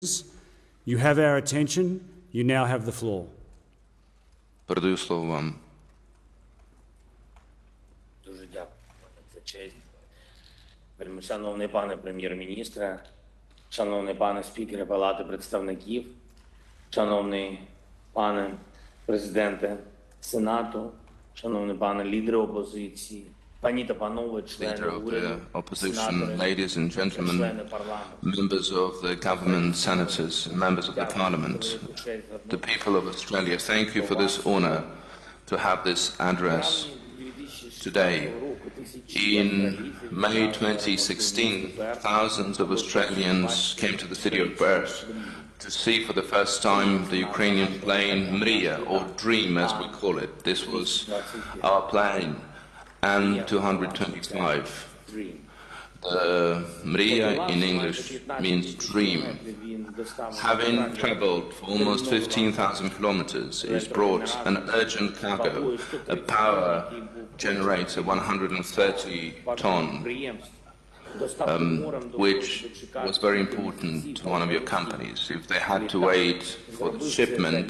You have our attention. You now have the floor. Передаю слово вам. Дуже дякую за честь. Вельмишановний пане прем'єр-міністре, шановний пане спікере Палати представників, шановний пане президенте Сенату, шановний пане лідери опозиції, пані та панове, члени Leader of the уряду, opposition, сенатори, ladies and gentlemen, члени парламенту. members of the government, senators, and members of the parliament, the people of Australia, thank you for this honor to have this address today. In May 2016, thousands of Australians came to the city of Perth to see for the first time the Ukrainian plane Mriya, or Dream as we call it. This was our plane, and 225. The Mriya in English means dream. Having traveled for almost 15,000 kilometers, it brought an urgent cargo, a power generator 130 ton, which was very important to one of your companies. If they had to wait for the shipment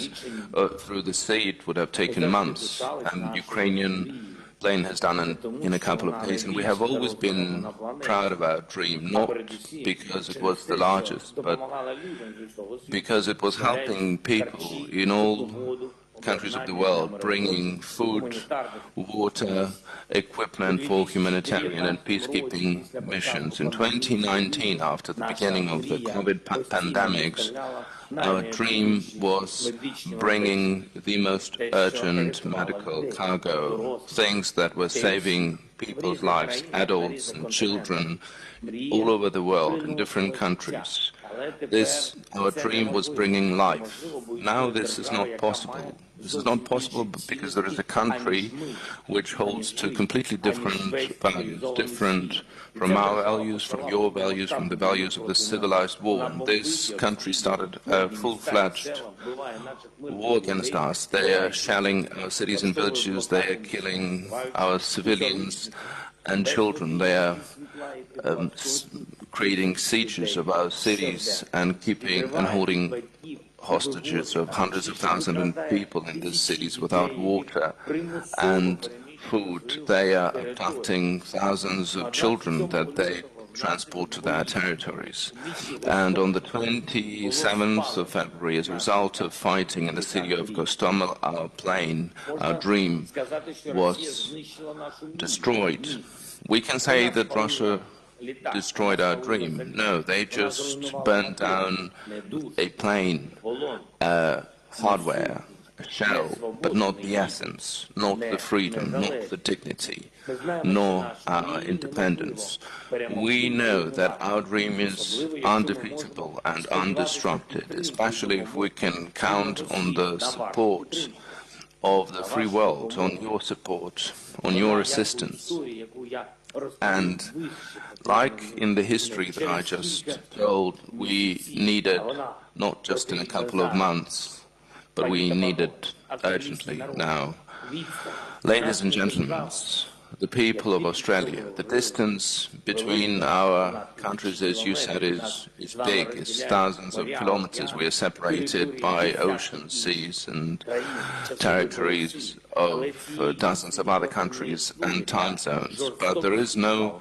through the sea, it would have taken months, and Ukrainian plane has done it in a couple of days, and we have always been proud of our dream, not because it was the largest, but because it was helping people in all countries of the world, bringing food, water, equipment for humanitarian and peacekeeping missions. In 2019, after the beginning of the COVID pandemics, our dream was bringing the most urgent medical cargo, things that were saving people's lives, adults and children, all over the world, in different countries. This, our dream, was bringing life. Now this is not possible. This is not possible because there is a country which holds to completely different values, different from our values, from your values, from the values of the civilized world. This country started a full-fledged war against us. They are shelling our cities and villages, they are killing our civilians and children, they are creating sieges of our cities and keeping and holding hostages of hundreds of thousands of people in these cities without water and food. They are abducting thousands of children that they transport to their territories. And on the 27th of February, as a result of fighting in the city of Gostomel, our plane, our dream, was destroyed. We can say that Russia destroyed our dream. No, they just burned down a plane, hardware, a shell, but not the essence, not the freedom, not the dignity, nor our independence. We know that our dream is undefeatable and undestructed, especially if we can count on the support of the free world, on your support, on your assistance. And like in the history that I just told, we needed not just in a couple of months, but we need it urgently now. Ladies and gentlemen, the people of Australia, the distance between our countries, as you said, is big. It's thousands of kilometers. We are separated by oceans, seas, and territories of dozens of other countries and time zones. But there is no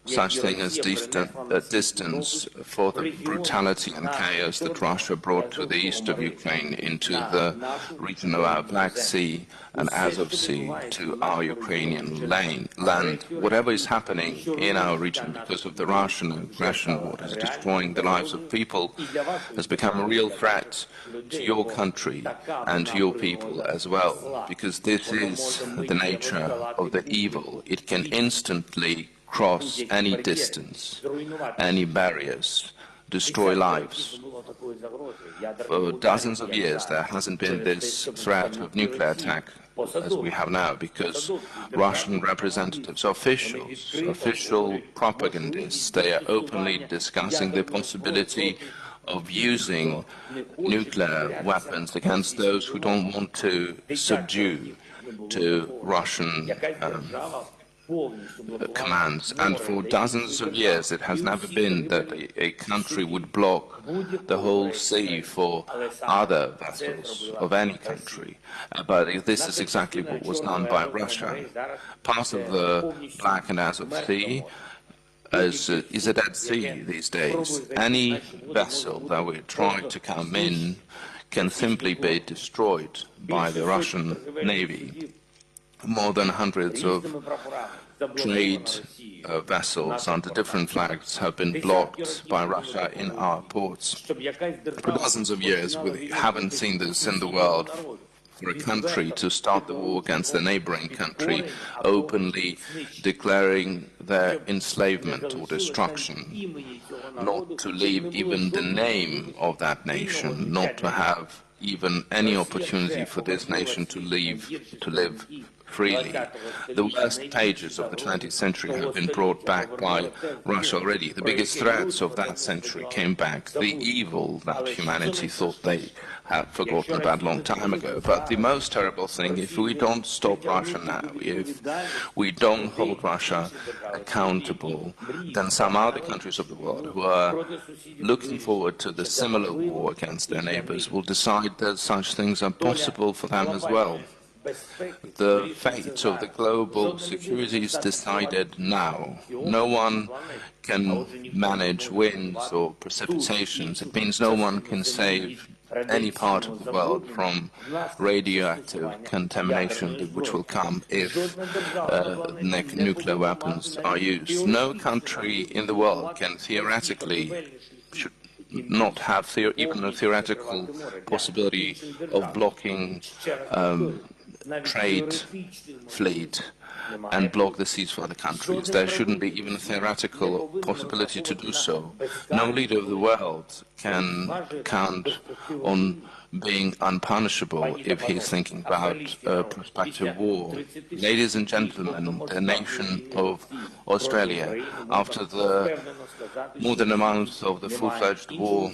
such thing as distance for the brutality and chaos that Russia brought to the east of Ukraine, into the region of our Black Sea and Azov Sea, to our Ukrainian land. Whatever is happening in our region because of the Russian aggression war is destroying the lives of people, has become a real threat to your country and to your people as well, because this is the nature of the evil. It can instantly cross any distance, any barriers, destroy lives. For dozens of years there hasn't been this threat of nuclear attack as we have now, because Russian representatives, official propagandists, they are openly discussing the possibility of using nuclear weapons against those who don't want to subdue to Russian commands, and for dozens of years it has never been that a country would block the whole sea for other vessels of any country. But this is exactly what was done by Russia. Part of the Black and Azov Sea is a Dead Sea these days. Any vessel that would try to come in can simply be destroyed by the Russian Navy. More than hundreds of trade vessels under different flags have been blocked by Russia in our ports. For dozens of years, we haven't seen this in the world. For a country to start the war against a neighboring country, openly declaring their enslavement or destruction, not to leave even the name of that nation, not to have even any opportunity for this nation to live freely. The worst pages of the 20th century have been brought back by Russia already. The biggest threats of that century came back. The evil that humanity thought they had forgotten about a long time ago. But the most terrible thing, if we don't stop Russia now, if we don't hold Russia accountable, then some other countries of the world who are looking forward to the similar war against their neighbors will decide that such things are possible for them as well. The fate of the global security is decided now. No one can manage winds or precipitations. It means no one can save any part of the world from radioactive contamination which will come if nuclear weapons are used. No country in the world can theoretically not have even a theoretical possibility of blocking trade fleet and block the seas for other countries. There shouldn't be even a theoretical possibility to do so. No leader of the world can count on being unpunishable if he's thinking about a prospective war. Ladies and gentlemen, the nation of Australia, after more than a month of the full-fledged war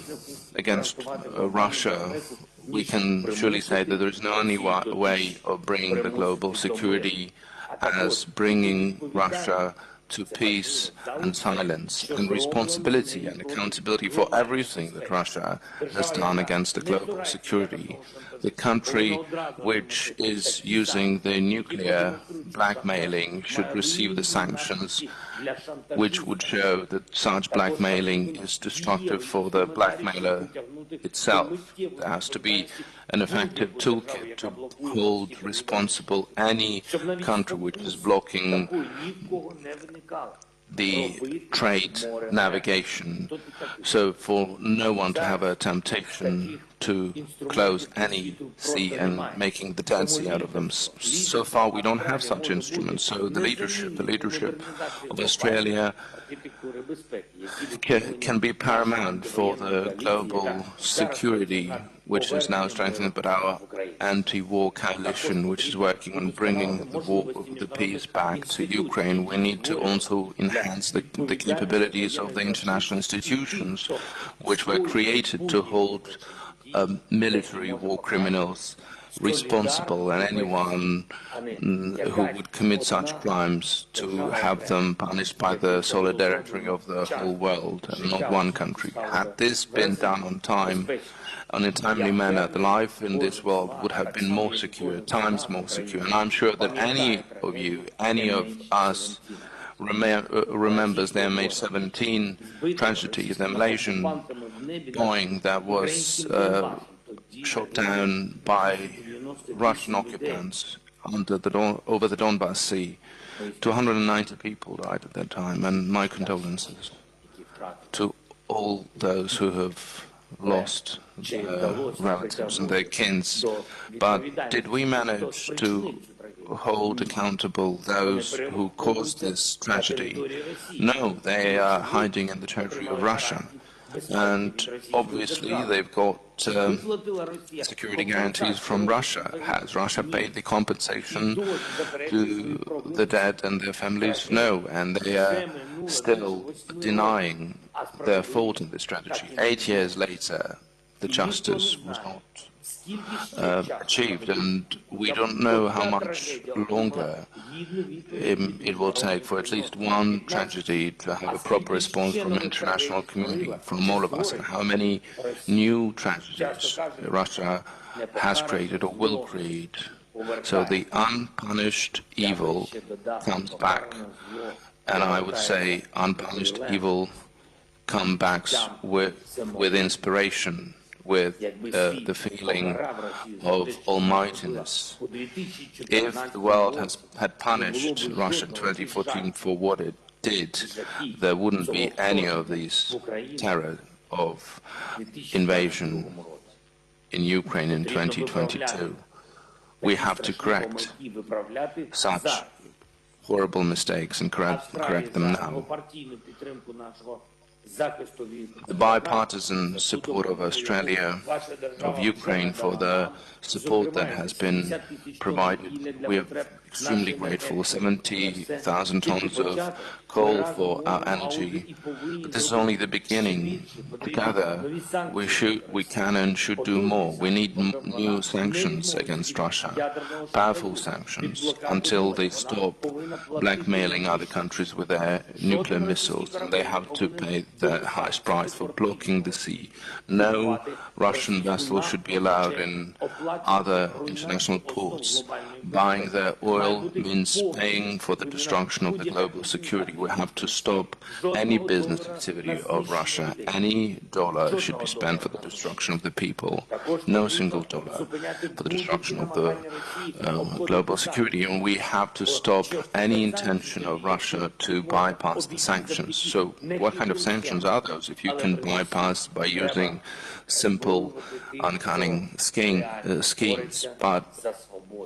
against Russia, we can surely say that there is no only way of bringing the global security as bringing Russia to peace and silence, and responsibility and accountability for everything that Russia has done against the global security. The country which is using the nuclear blackmailing should receive the sanctions which would show that such blackmailing is destructive for the blackmailer itself. There has to be an effective toolkit to hold responsible any country which is blocking the trade navigation, so for no one to have a temptation to close any sea and making the Dead Sea out of them. So far we don't have such instruments, so the leadership of Australia can be paramount for the global security which is now strengthened by our anti-war coalition, which is working on bringing the peace back to Ukraine. We need to also enhance the capabilities of the international institutions which were created to hold military war criminals responsible, and anyone who would commit such crimes to have them punished by the solidarity of the whole world and not one country. Had this been done on time, in a timely manner, the life in this world would have been more secure, times more secure. And I'm sure that any of you, any of us, remembers the MH17 tragedy, the Malaysian Boeing that was shot down by Russian occupants over the Donbas Sea. 290 people died at that time, and my condolences to all those who have lost their relatives and their kins. But did we manage to hold accountable those who caused this tragedy? No, they are hiding in the territory of Russia. And obviously they've got security guarantees from Russia. Has Russia paid the compensation to the dead and their families? No, and they are still denying their fault in this tragedy. 8 years later, the justice was not achieved, and we don't know how much longer it will take for at least one tragedy to have a proper response from the international community, from all of us, and how many new tragedies Russia has created or will create. So the unpunished evil comes back, and I would say unpunished evil comes back with inspiration, with the feeling of almightiness. If the world had punished Russia in 2014 for what it did, there wouldn't be any of these terror of invasion in Ukraine in 2022. We have to correct such horrible mistakes and correct them now. The bipartisan support of Australia, of Ukraine, for the support that has been provided, we are extremely grateful. 70,000 tons of coal for our energy. But this is only the beginning. Together, we can and should do more. We need new sanctions against Russia, powerful sanctions, until they stop blackmailing other countries with their nuclear missiles, and they have to pay the highest price for blocking the sea. No Russian vessel should be allowed in other international ports. Buying their oil means paying for the destruction of the global security. We have to stop any business activity of Russia. Any dollar should be spent for the destruction of the people. No single dollar for the destruction of the global security. And we have to stop any intention of Russia to bypass the sanctions. So what kind of sanctions are those if you can bypass by using simple, uncanny schemes? But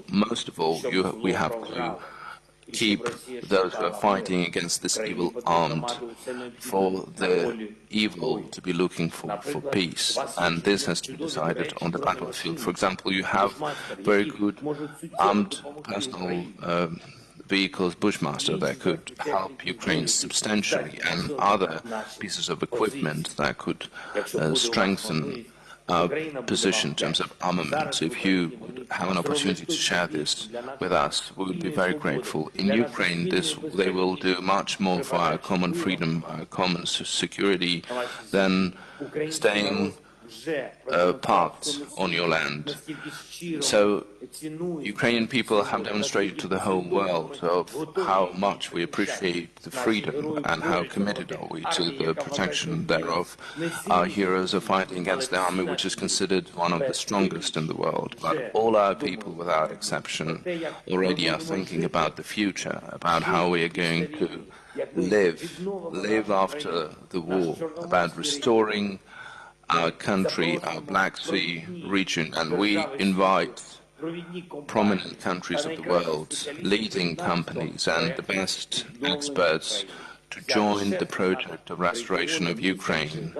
most of all, we have to keep those who are fighting against this evil armed, for the evil to be looking for peace. And this has to be decided on the battlefield. For example, you have very good armed personal vehicles, Bushmaster, that could help Ukraine substantially, and other pieces of equipment that could strengthen our position in terms of armament. So if you would have an opportunity to share this with us, we would be very grateful. In Ukraine, they will do much more for our common freedom, our common security, than staying parked on your land. So Ukrainian people have demonstrated to the whole world of how much we appreciate the freedom and how committed are we to the protection thereof. Our heroes are fighting against the army, which is considered one of the strongest in the world. But all our people, without exception, already are thinking about the future, about how we are going to live after the war, about restoring our country, our Black Sea region, and we invite prominent countries of the world, leading companies and the best experts to join the project of restoration of Ukraine,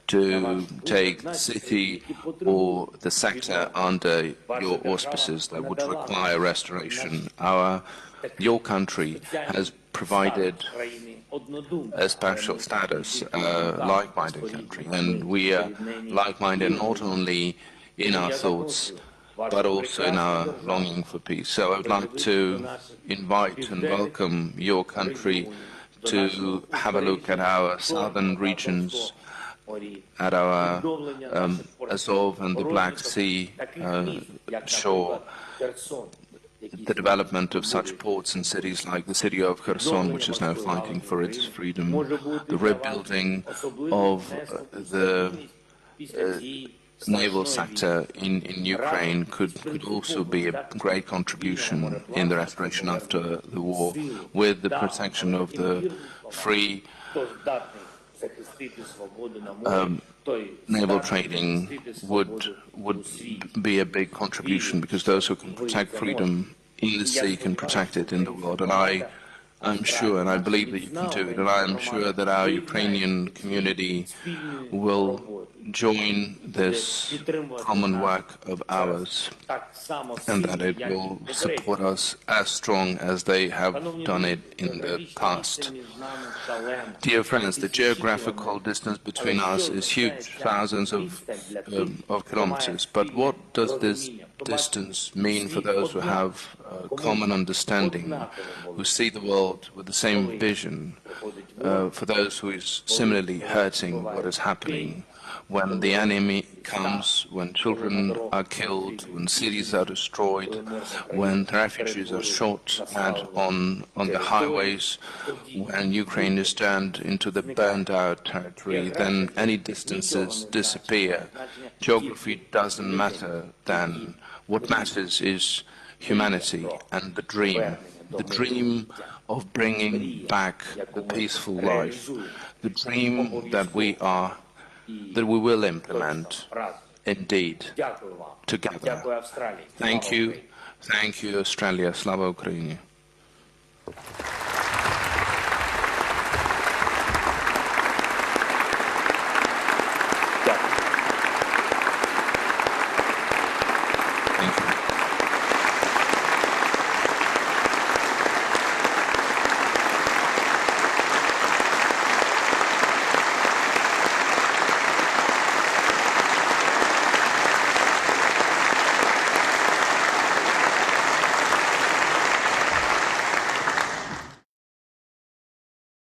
to take the city or the sector under your auspices that would require restoration. Your country has provided a special status, a like-minded country, and we are like-minded not only in our thoughts but also in our longing for peace. So I would like to invite and welcome your country to have a look at our southern regions, at our Azov and the Black Sea shore, the development of such ports and cities like the city of Kherson, which is now fighting for its freedom, the rebuilding of the naval sector in Ukraine could also be a great contribution in the restoration after the war, with the protection of the free naval trading would be a big contribution, because those who can protect freedom in the sea can protect it in the world. And I I'm sure, and I believe that you can do it, and I am sure that our Ukrainian community will join this common work of ours, and that it will support us as strong as they have done it in the past. Dear friends, the geographical distance between us is huge, thousands of kilometers, but what does this distance mean for those who have a common understanding, who see the world with the same vision, for those who is similarly hurting what is happening? When the enemy comes, when children are killed, when cities are destroyed, when refugees are shot at on the highways, when Ukraine is turned into the burned-out territory, then any distances disappear. Geography doesn't matter then. What matters is humanity and the dream of bringing back the peaceful life, the dream that we will implement, indeed, together. Thank you, Australia. Slava Ukraini.